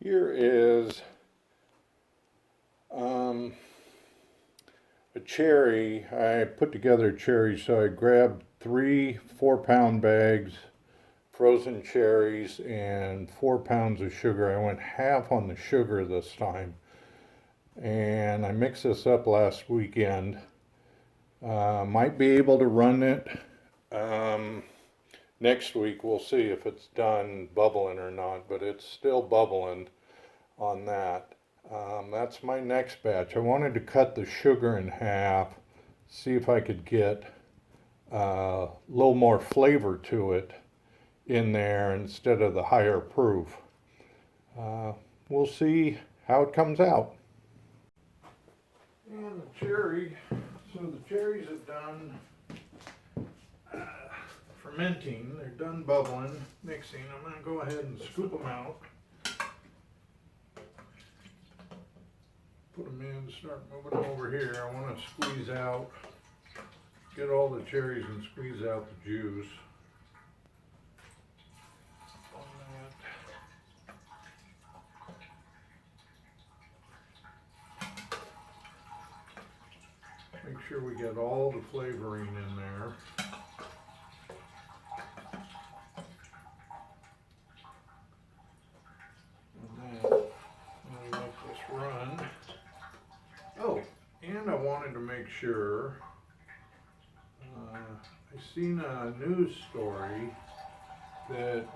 Here is a cherry. I put together cherries, so I grabbed 3 4-pound bags, frozen cherries, and 4 pounds of sugar. I went half on the sugar this time, and I mixed this up last weekend. Might be able to run it next week. We'll see if it's done bubbling or not, but it's still bubbling on that. That's my next batch. I wanted to cut the sugar in half, see if I could get a little more flavor to it in there instead of the higher proof. We'll see how it comes out. And the cherry, so the cherries have done fermenting, they're done bubbling, mixing. I'm going to go ahead and scoop them out. Put them in, start moving them over here. I want to squeeze out, get all the cherries and squeeze out the juice. On that. Make sure we get all the flavoring in there. And then I'll let this run. Oh, and I wanted to make sure, I seen a news story that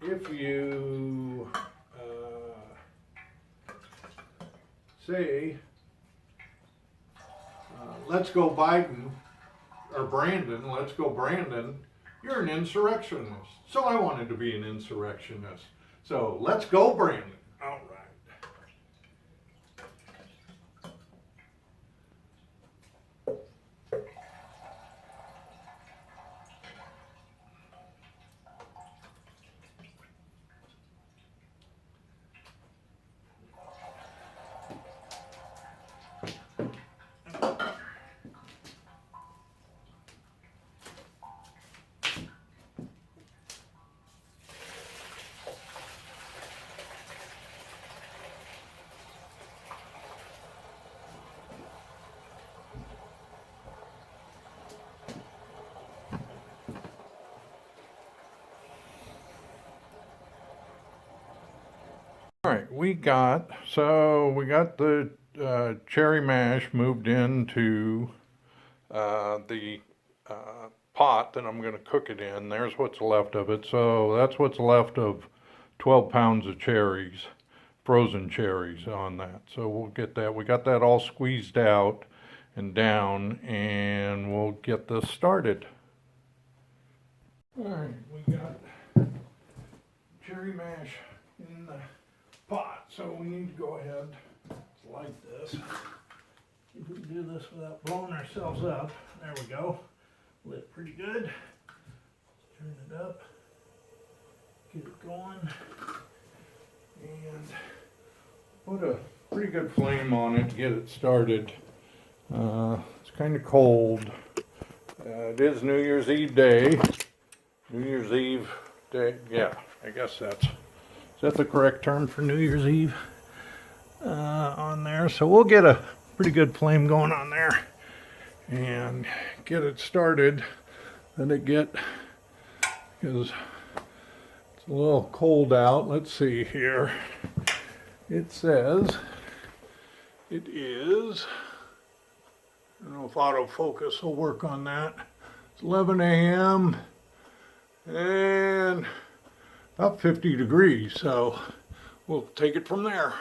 if you say, let's go Biden, or Brandon, let's go Brandon, you're an insurrectionist. So I wanted to be an insurrectionist. So let's go Brandon. All right. All right, we got the cherry mash moved into the pot that I'm going to cook it in. There's what's left of it. So that's what's left of 12 pounds of cherries, frozen cherries on that. So we'll get that. We got that all squeezed out and down, and we'll get this started. All right, we got cherry mash in the pot, so we need to go ahead like this. If we can do this without blowing ourselves up. There we go. Lit pretty good. Turn it up. Get it going. And put a pretty good flame on it to get it started. It's kind of cold. It is New Year's Eve day. New Year's Eve day. Yeah, I guess is that the correct term for New Year's Eve on there? So we'll get a pretty good flame going on there and get it started. Let it get, because it's a little cold out. Let's see here. It says it is, I don't know if autofocus will work on that. It's 11 a.m. and about 50 degrees, so we'll take it from there.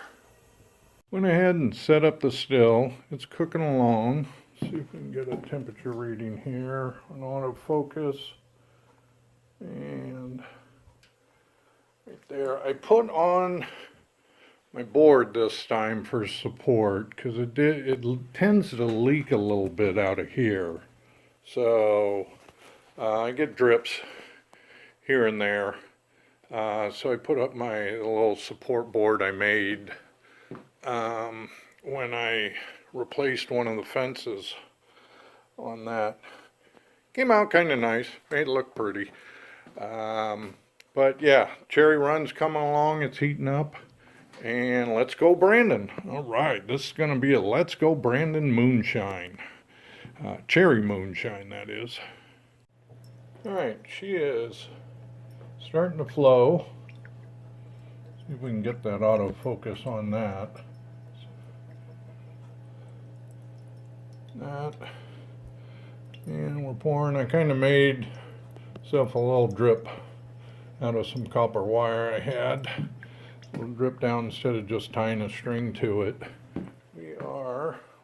Went ahead and set up the still. It's cooking along. See if we can get a temperature reading here on autofocus. And right there, I put on my board this time for support because it tends to leak a little bit out of here. So I get drips here and there. So I put up my little support board I made when I replaced one of the fences on that. Came out kind of nice, made it look pretty. But yeah, cherry run's coming along, it's heating up. And let's go Brandon. All right, this is going to be a Let's Go Brandon Moonshine. Cherry moonshine, that is. All right, she is starting to flow. See if we can get that autofocus on that. And we're pouring. I kind of made myself a little drip out of some copper wire I had. A little drip down instead of just tying a string to it.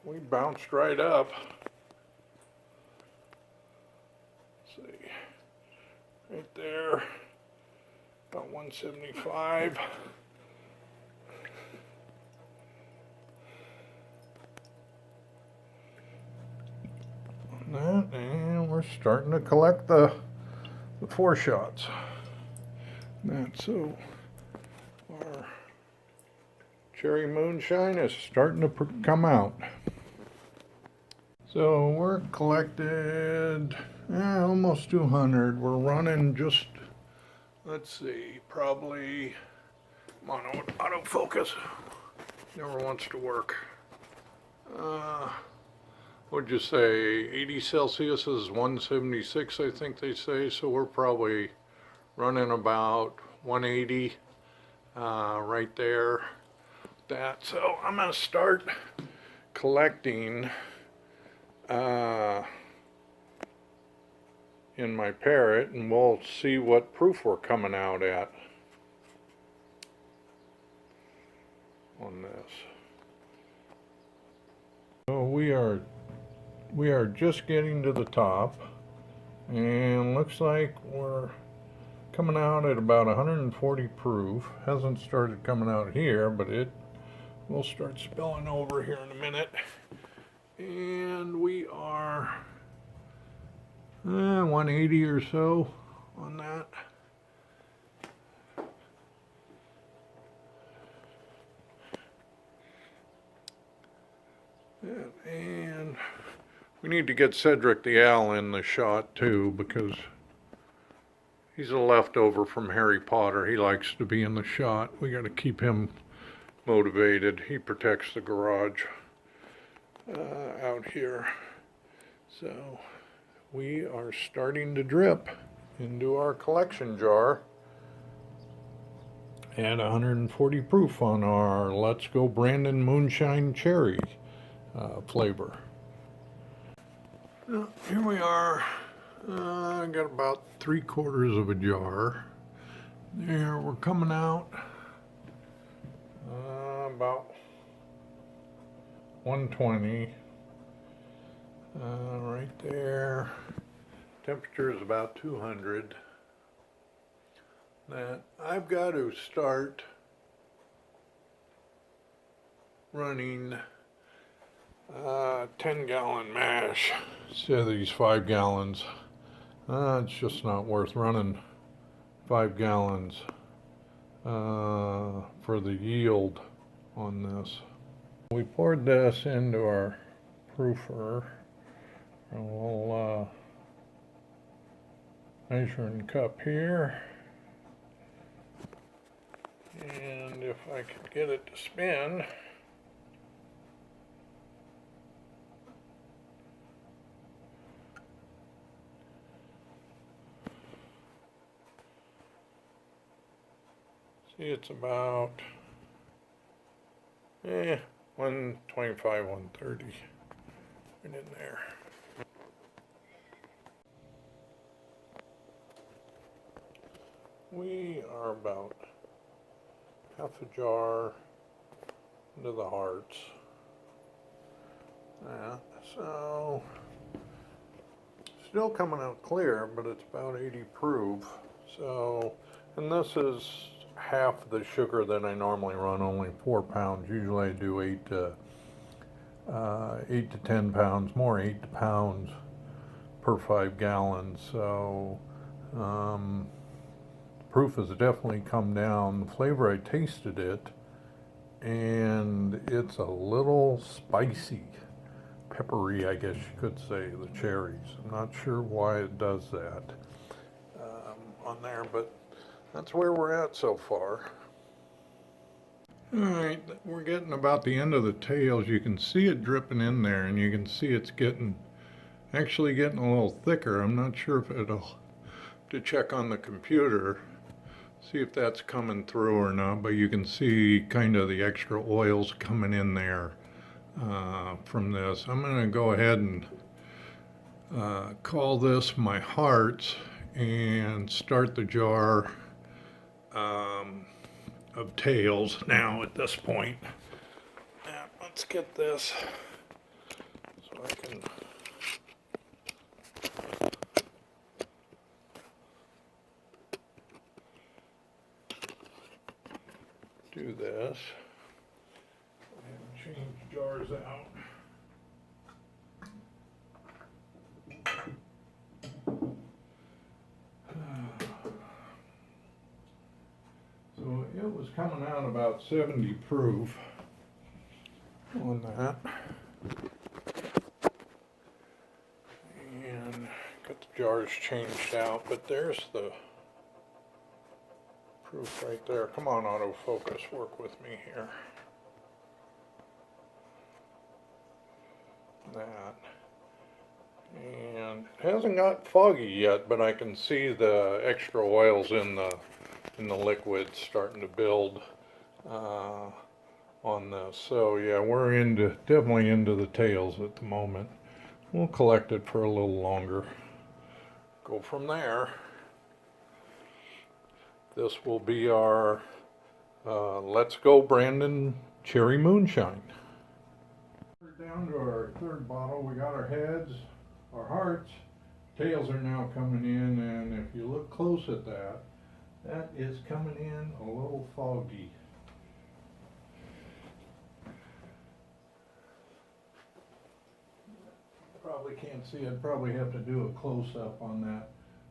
We bounced right up. Let's see, right there, about 175. On that, and we're starting to collect the 4 shots. So our cherry moonshine is starting to come out. So we're collected almost 200. We're running just, let's see, probably, come on, autofocus, never wants to work. What'd you say, 80 Celsius is 176, I think they say, so we're probably running about 180 right there. So I'm gonna start collecting in my parrot, and we'll see what proof we're coming out at on this. So we are just getting to the top, and looks like we're coming out at about 140 proof. Hasn't started coming out here, but it will start spilling over here in a minute. And we are 180 or so on that. And we need to get Cedric the Owl in the shot too, because he's a leftover from Harry Potter. He likes to be in the shot. We got to keep him motivated. He protects the garage out here. So we are starting to drip into our collection jar at 140 proof on our Let's Go Brandon Moonshine Cherry flavor. Here we are. I got about 3/4 of a jar. There, we're coming out about 120. Right there. Temperature is about 200. That I've got to start running 10-gallon mash instead of these 5 gallons. It's just not worth running 5 gallons for the yield on this. We poured this into our proofer, a little measuring cup here, and if I could get it to spin, see, it's about 125, 130, right in there. We are about half a jar into the hearts. So still coming out clear, but it's about 80 proof. So, and this is half the sugar that I normally run, only 4 pounds. Usually I do 8 to 10 pounds, more 8 pounds per 5 gallons. So proof has definitely come down. The flavor, I tasted it, and it's a little spicy, peppery, I guess you could say, the cherries. I'm not sure why it does that on there, but that's where we're at so far. Alright, we're getting about the end of the tails. You can see it dripping in there, and you can see it's actually getting a little thicker. I'm not sure if it'll, to check on the computer, see if that's coming through or not, but you can see kind of the extra oils coming in there from this. I'm going to go ahead and call this my hearts and start the jar of tails now at this point. Now, let's get this so I can do this and change jars out. So it was coming out about 70 proof on that. And got the jars changed out, but there's the proof right there. Come on, autofocus, work with me here. That. And it hasn't got foggy yet, but I can see the extra oils in the liquid starting to build on this. So yeah, we're definitely into the tails at the moment. We'll collect it for a little longer. Go from there. This will be our Let's Go Brandon Cherry Moonshine. We're down to our third bottle. We got our heads, our hearts, tails are now coming in, and if you look close at that, that is coming in a little foggy. Probably can't see it, probably have to do a close-up on that.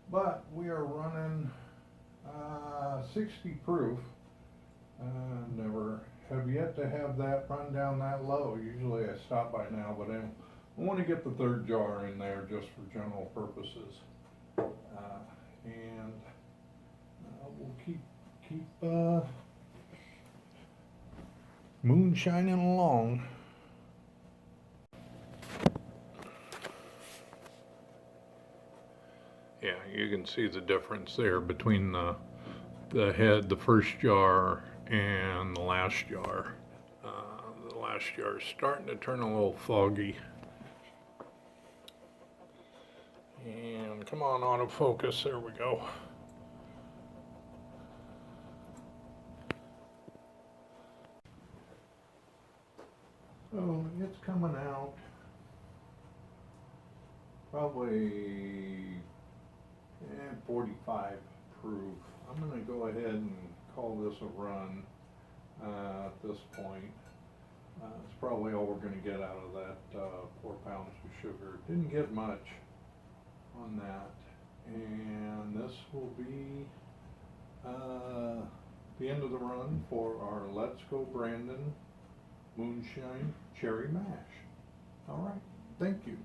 But we are running 60 proof. Never have yet to have that run down that low. Usually I stop by now, but I want to get the third jar in there just for general purposes. And we'll keep moonshining along. Yeah, you can see the difference there between the first jar and the last jar. The last jar is starting to turn a little foggy. And come on, autofocus, there we go. So it's coming out probably 45 proof. I'm going to go ahead and call this a run at this point. It's probably all we're going to get out of that 4 pounds of sugar. Didn't get much on that. And this will be the end of the run for our Let's Go Brandon Moonshine Cherry Mash. All right, thank you.